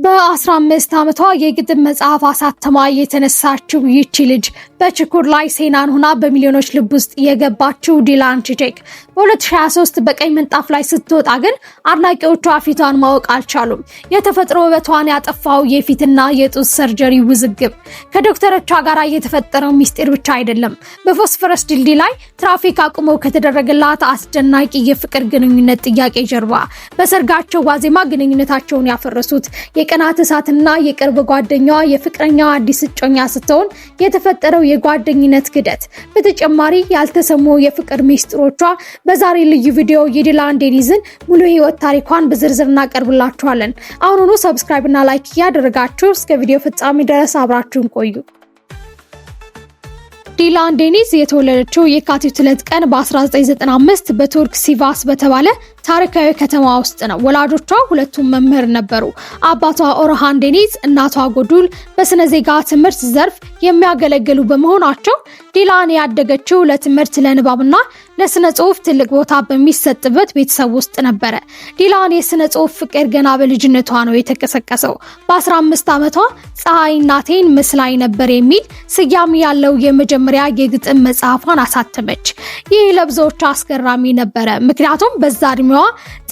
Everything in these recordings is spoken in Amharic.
በ15 ዓመቷ የግጥም መጽሐፍ አሳተማ የተነሳችው ይቺ ልጅ በችኩር ላይ ሴናን ሆና በሚሊዮኖች ልብ ውስጥ የገባችው ዲላን ቺቼክ በ2023 በቀይ ምንጣፍ ላይ ስትወጣ ግን አድናቂዎቿ ፊቷን ማወቅ አልቻሉም። የተፈጥሮ ውበቷን ያጠፋው የፊትና የጡት ሰርጀሪ ውዝግብ ከዶክተሮቿ ጋር የተፈጠረው ሚስጥር ብቻ አይደለም። በፎስፈረስ ድልድይ ላይ ትራፊክ አቁመው ከተደረገላት አስደናቂ የፍቅር ግንኙነት ጥያቄ ጀርባ በሰርጋቸው ዋዜማ ግንኙነታቸውን ያፈረሱት የቀናት እሳትና የቅርብ ጓደኛዋ የፍቅረኛዋ አዲስ እጮኛ ስትሆን የተፈጠረው የጓደኝነት ክደት፣ በተጨማሪ ያልተሰሙ የፍቅር ሚስጥሮቿ በዛሬ ልዩ ቪዲዮ የዲላን ዴኒዝን ሙሉ ህይወት ታሪኳን በዝርዝር እናቀርብላችኋለን። አሁኑኑ ሰብስክራይብ እና ላይክ ያደረጋችሁ እስከ ቪዲዮ ፍጻሜ ድረስ አብራችሁን ቆዩ። ዲላን ዴኒዝ የተወለደችው የካቲት 2 ቀን በ1995 በቱርክ ሲቫስ በተባለ ታሪካዊ ከተማ ውስጥ ነው። ወላጆቿ ሁለቱም መምህር ነበሩ። አባቷ ኦርሃን ዴኒዝ፣ እናቷ ጎዱል በስነ ዜጋ ትምህርት ዘርፍ የሚያገለግሉ በመሆናቸው ዲላን ያደገችው ለትምህርት ለንባብና ለስነ ጽሁፍ ትልቅ ቦታ በሚሰጥበት ቤተሰብ ውስጥ ነበረ። ዲላን የስነ ጽሁፍ ፍቅር ገና በልጅነቷ ነው የተቀሰቀሰው። በ15 ዓመቷ ፀሐይ እናቴን መስላኝ ነበር የሚል ስያሜ ያለው የመጀመሪያ የግጥም መጽሐፏን አሳተመች። ይህ ለብዙዎች አስገራሚ ነበረ፣ ምክንያቱም በዛ እድሜዋ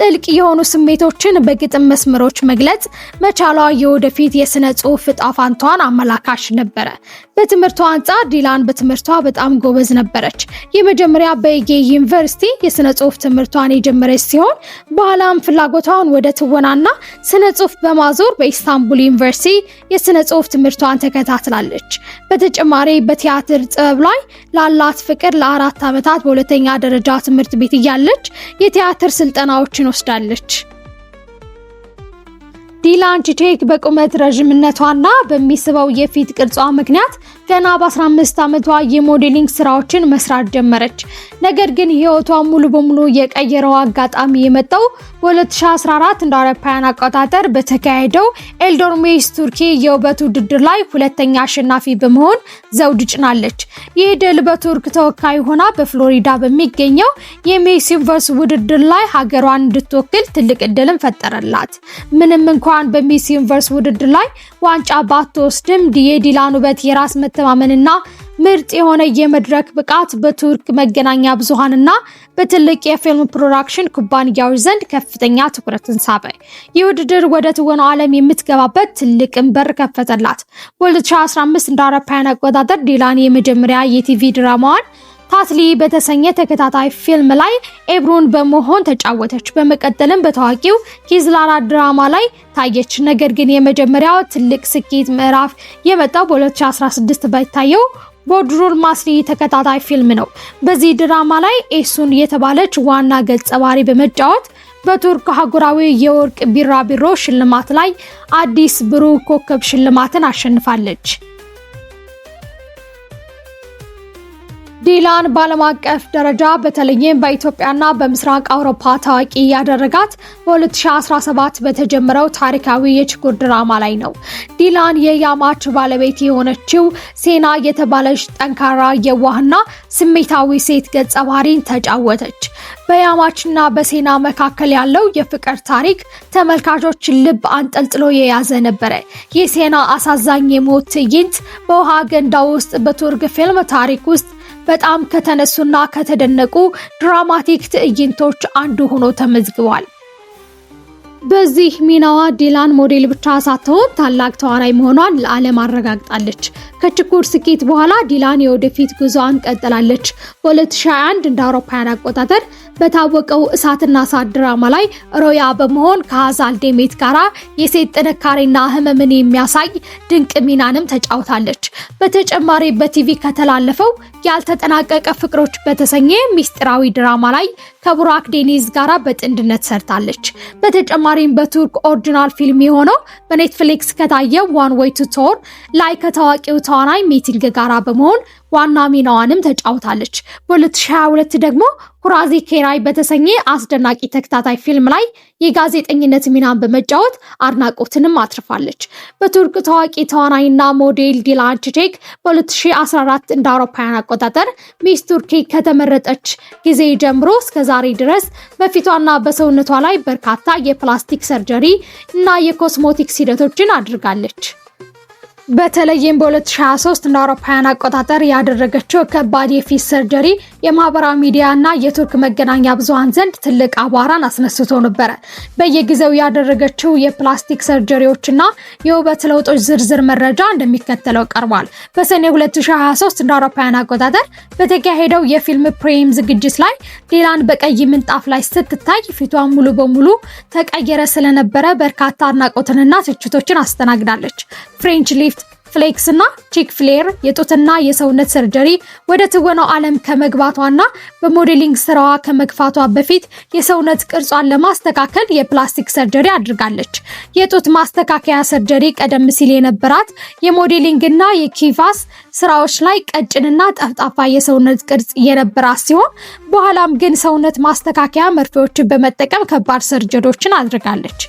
ጥልቅ የሆኑ ስሜቶችን በግጥም መስመሮች መግለጽ መቻሏ የወደፊት የስነ ጽሁፍ ዕጣ ፈንታዋን አመላካሽ ነበረ። በትምህርቷ አንጻር ዲላን በትምህርቷ በጣም ጎበዝ ነበረች። የመጀመሪያ በኤጌ ዩኒቨርሲቲ የስነ ጽሁፍ ትምህርቷን የጀመረች ሲሆን በኋላም ፍላጎቷን ወደ ትወናና ስነ ጽሁፍ በማዞር በኢስታንቡል ዩኒቨርሲቲ የስነ ጽሁፍ ትምህርቷን ተከታትላለች። በተጨማሪ በቲያትር ጥበብ ላይ ላላት ፍቅር ለ4 ዓመታት በሁለተኛ ደረጃ ትምህርት ቤት እያለች የቲያትር ስልጠናዎችን ወስዳለች። ዲላን ቺቼክ በቁመት ረዥምነቷና በሚስበው የፊት ቅርጿ ምክንያት ገና በ15 ዓመቷ የሞዴሊንግ ስራዎችን መስራት ጀመረች። ነገር ግን ህይወቷ ሙሉ በሙሉ የቀየረው አጋጣሚ የመጣው በ2014 እንደ አውሮፓውያን አቆጣጠር በተካሄደው ኤልዶርሜስ ቱርኪ የውበት ውድድር ላይ ሁለተኛ አሸናፊ በመሆን ዘውድ ጭናለች። ይህ ድል በቱርክ ተወካይ ሆና በፍሎሪዳ በሚገኘው የሚስ ዩኒቨርስ ውድድር ላይ ሀገሯን እንድትወክል ትልቅ እድልን ፈጠረላት። ምንም እንኳን በሚስ ዩኒቨርስ ውድድር ላይ ዋንጫ ባትወስድም የዲላን ውበት የራስ መተማመንና ምርጥ የሆነ የመድረክ ብቃት በቱርክ መገናኛ ብዙሃንና በትልቅ የፊልም ፕሮዳክሽን ኩባንያዎች ዘንድ ከፍተኛ ትኩረትን ሳበ። ይህ ውድድር ወደ ትወናው ዓለም የምትገባበት ትልቅን በር ከፈተላት። በ2015 እንደ አውሮፓውያን አቆጣጠር ዲላን የመጀመሪያ የቲቪ ድራማዋን ታትሊ በተሰኘ ተከታታይ ፊልም ላይ ኤብሮን በመሆን ተጫወተች። በመቀጠልም በታዋቂው ኪዝላራ ድራማ ላይ ታየች። ነገር ግን የመጀመሪያው ትልቅ ስኬት ምዕራፍ የመጣው በ2016 በታየው ቦድሩል ማስሊ ተከታታይ ፊልም ነው። በዚህ ድራማ ላይ ኤሱን የተባለች ዋና ገጸ ባህሪ በመጫወት በቱርክ አህጉራዊ የወርቅ ቢራቢሮ ሽልማት ላይ አዲስ ብሩህ ኮከብ ሽልማትን አሸንፋለች። ዲላን በዓለም አቀፍ ደረጃ በተለይም በኢትዮጵያና በምስራቅ አውሮፓ ታዋቂ ያደረጋት በ2017 በተጀመረው ታሪካዊ የችኩር ድራማ ላይ ነው። ዲላን የያማች ባለቤት የሆነችው ሴና የተባለች ጠንካራ የዋህና ስሜታዊ ሴት ገጸ ባህሪን ተጫወተች። በያማችና በሴና መካከል ያለው የፍቅር ታሪክ ተመልካቾች ልብ አንጠልጥሎ የያዘ ነበረ። የሴና አሳዛኝ የሞት ትዕይንት በውሃ ገንዳ ውስጥ በቱርክ ፊልም ታሪክ ውስጥ በጣም ከተነሱና ከተደነቁ ድራማቲክ ትዕይንቶች አንዱ ሆኖ ተመዝግቧል። በዚህ ሚናዋ ዲላን ሞዴል ብቻ ሳትሆን ታላቅ ተዋናይ መሆኗን ለዓለም አረጋግጣለች። ከችኩር ስኬት በኋላ ዲላን የወደፊት ጉዞዋን ቀጥላለች። በ2021 እንደ አውሮፓውያን አቆጣጠር በታወቀው እሳትና እሳት ድራማ ላይ ሮያ በመሆን ከሃዛል ዴሜት ጋራ የሴት ጥንካሬና ህመምን የሚያሳይ ድንቅ ሚናንም ተጫውታለች። በተጨማሪ በቲቪ ከተላለፈው ያልተጠናቀቀ ፍቅሮች በተሰኘ ሚስጥራዊ ድራማ ላይ ከቡራክ ዴኒዝ ጋራ በጥንድነት ሰርታለች። በተጨማሪም በቱርክ ኦሪጂናል ፊልም የሆነው በኔትፍሊክስ ከታየው ዋን ዌይ ቱ ቶር ላይ ከታዋቂው ተዋናይ ሚቲንግ ጋራ በመሆን ዋና ሚናዋንም ተጫውታለች። በ2022 ደግሞ ኩራዚ ኬራይ በተሰኘ አስደናቂ ተከታታይ ፊልም ላይ የጋዜጠኝነት ሚናን በመጫወት አድናቆትንም አትርፋለች። በቱርክ ታዋቂ ተዋናይና ሞዴል ዲላን ቼቼክ በ2014 እንደ አውሮፓውያን አቆጣጠር ሚስ ቱርኪ ከተመረጠች ጊዜ ጀምሮ እስከ ዛሬ ድረስ በፊቷና በሰውነቷ ላይ በርካታ የፕላስቲክ ሰርጀሪ እና የኮስሞቲክስ ሂደቶችን አድርጋለች። በተለይም በ2023 እንደ አውሮፓውያን አቆጣጠር ያደረገችው ከባድ የፊት ሰርጀሪ የማህበራዊ ሚዲያ እና የቱርክ መገናኛ ብዙሃን ዘንድ ትልቅ አቧራን አስነስቶ ነበር። በየጊዜው ያደረገችው የፕላስቲክ ሰርጀሪዎችና የውበት ለውጦች ዝርዝር መረጃ እንደሚከተለው ቀርቧል። በሰኔ 2023 እንደ አውሮፓውያን አቆጣጠር በተካሄደው የፊልም ፕሪሚየር ዝግጅት ላይ ዲላን በቀይ ምንጣፍ ላይ ስትታይ ፊቷ ሙሉ በሙሉ ተቀየረ ስለነበረ በርካታ አድናቆትንና ትችቶችን አስተናግዳለች። ፍሬንች ሊፍት ፍሌክስ እና ቺክ ፍሌር የጡትና የሰውነት ሰርጀሪ ወደ ትወናው ዓለም ከመግባቷና በሞዴሊንግ ስራዋ ከመግፋቷ በፊት የሰውነት ቅርጿን ለማስተካከል የፕላስቲክ ሰርጀሪ አድርጋለች። የጡት ማስተካከያ ሰርጀሪ ቀደም ሲል የነበራት የሞዴሊንግ እና የኪቫስ ስራዎች ላይ ቀጭንና ጠፍጣፋ የሰውነት ቅርጽ የነበራት ሲሆን በኋላም ግን ሰውነት ማስተካከያ መርፌዎችን በመጠቀም ከባድ ሰርጀሪዎችን አድርጋለች።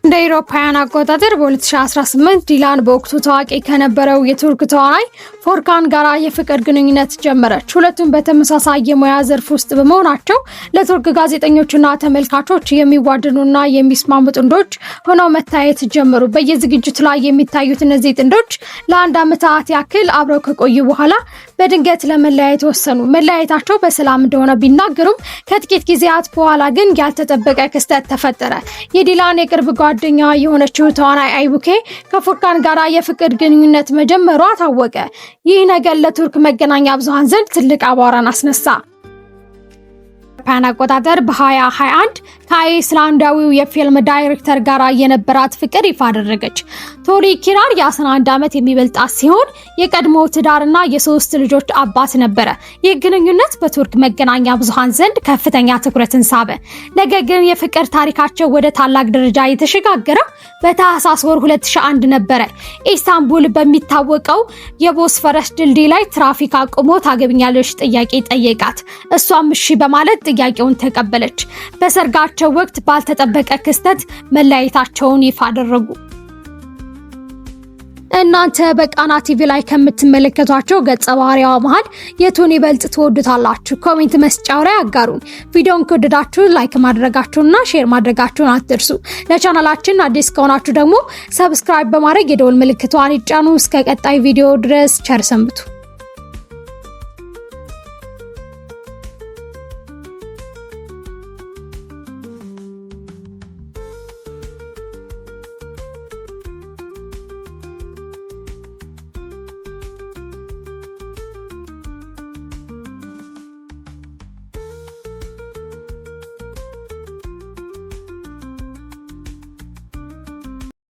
እንደ አውሮፓውያን አቆጣጠር በ2018 ዲላን በወቅቱ ታዋቂ ከነበረው የቱርክ ተዋናይ ፎርካን ጋራ የፍቅር ግንኙነት ጀመረች። ሁለቱም በተመሳሳይ የሙያ ዘርፍ ውስጥ በመሆናቸው ለቱርክ ጋዜጠኞችና ተመልካቾች የሚዋደዱና የሚስማሙ ጥንዶች ሆነው መታየት ጀመሩ። በየዝግጅቱ ላይ የሚታዩት እነዚህ ጥንዶች ለአንድ ዓመታት ያክል አብረው ከቆዩ በኋላ በድንገት ለመለያየት ወሰኑ። መለያየታቸው በሰላም እንደሆነ ቢናገሩም ከጥቂት ጊዜያት በኋላ ግን ያልተጠበቀ ክስተት ተፈጠረ። የዲላን የቅርብ ጓደኛ የሆነችው ተዋናይ አይቡኬ ከፎርካን ጋራ የፍቅር ግንኙነት መጀመሯ ታወቀ። ይህ ነገር ለቱርክ መገናኛ ብዙሃን ዘንድ ትልቅ አቧራን አስነሳ። አቆጣጠር በ2021 ከአይስላንዳዊው የፊልም ዳይሬክተር ጋር የነበራት ፍቅር ይፋ አደረገች። ቶሪ ኪራር የ11 ዓመት የሚበልጣት ሲሆን የቀድሞ ትዳርና የሶስት ልጆች አባት ነበረ። ይህ ግንኙነት በቱርክ መገናኛ ብዙሃን ዘንድ ከፍተኛ ትኩረትን ሳበ። ነገር ግን የፍቅር ታሪካቸው ወደ ታላቅ ደረጃ የተሸጋገረው በታህሳስ ወር 2001 ነበረ። ኢስታንቡል በሚታወቀው የቦስፈረስ ድልድይ ላይ ትራፊክ አቁሞ ታገብኛለሽ ጥያቄ ጠየቃት። እሷም እሺ በማለት ጥያቄውን ተቀበለች። በሰርጋቸው ወቅት ባልተጠበቀ ክስተት መለያየታቸውን ይፋ አደረጉ። እናንተ በቃና ቲቪ ላይ ከምትመለከቷቸው ገጸ ባህሪያዋ መሃል የቱን ይበልጥ ትወዱታላችሁ? ኮሜንት መስጫው ላይ አጋሩን። ቪዲዮን ከወደዳችሁ ላይክ ማድረጋችሁንና ሼር ማድረጋችሁን አትርሱ። ለቻናላችን አዲስ ከሆናችሁ ደግሞ ሰብስክራይብ በማድረግ የደወል ምልክቷን ይጫኑ። እስከ ቀጣይ ቪዲዮ ድረስ ቸር ሰንብቱ።